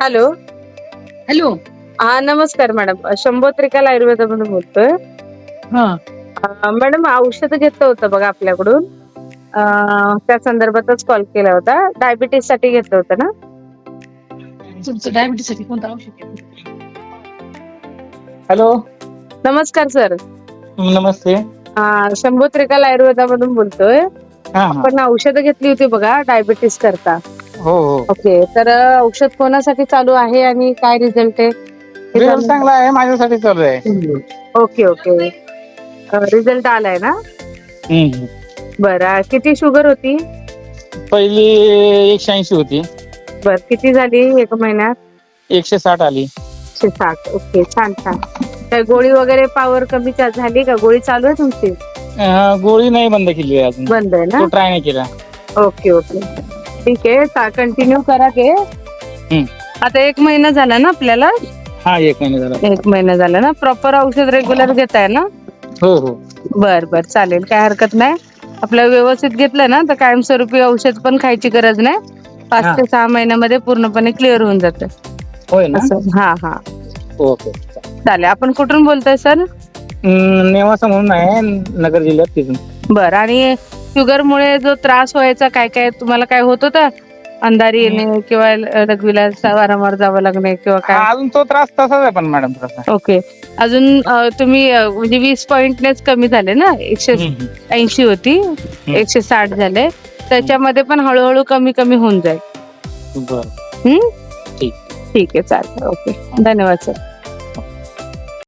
Hello. Hello. हा नमस्कार madam, Shambho त्रिकाल आयुर्वेदामधून बोलतोय. हा मॅडम औषध घेतलं होतं बघा आपल्याकडून, त्या संदर्भातच कॉल केला होता. डायबिटीस साठी घेतलं होतं ना? तुमचं डायबिटीस साठी कोणतं औषध आहे? हॅलो. नमस्कार सर. नमस्ते. शंभो त्रिकाल आयुर्वेदामधून बोलतोय. हा हा. आपण औषधं घेतली होती बघा डायबिटीस करता. हो हो. ओके, तर औषध कोणासाठी चालू आहे आणि काय रिझल्ट आहे हे रिझल्ट जाणून चांगला आहे, माझ्यासाठी चालू आहे. Okay okay. रिझल्ट आलाय ना? हम्म. बरं, किती शुगर होती? पहिली 180 होती, बर, किती झाली एक महिन्यात? 160 आली. 160. ओके, छान छान. काय गोळी वगैरे पॉवर कमी झाली का? गोळी चालू आहे तुमची? गोळी नाही बंद केली आहे अजून, बंद आहे ना? तो ट्राय नाही केला. ओके ओके, ठीक आहे, कंटिन्यू करा ते. आता 1 महिना झाला ना आपल्याला? हा, 1 महिना झाला. 1 महिना झाला ना? प्रॉपर औषध रेग्युलर घेताय ना? हो हो. बर बर, चालेल, काय हरकत नाही. आपलं व्यवस्थित घेतलं ना तर कायमस्वरूपी औषध पण खायची गरज नाही. 5 ते 6 महिन्यामध्ये पूर्णपणे क्लिअर होऊन जातं. होय ना? असं, हा हा, ओके. चालेल. आपण कुठून बोलतोय सर? नेवासा म्हणून आहे, नगर जिल्ह्यात, तिथून. बर, आणि शुगर मुळे जो त्रास व्हायचा, काय काय तुम्हाला काय होत होता? अंधारी येणे किंवा लघवीला वारंवार जावं लागणे किंवा काय? अजून तो त्रास तसाच आहे पण मॅडम, तसा. ओके. अजून तुम्ही म्हणजे 20 पॉइंटनेच कमी झाले ना? 180 होती, 160 झाले. त्याच्यामध्ये पण हळूहळू कमी कमी होऊन जाईल. बरं. ठीक ठीक. ठीक आहे, चालेल. ओके, धन्यवाद सर.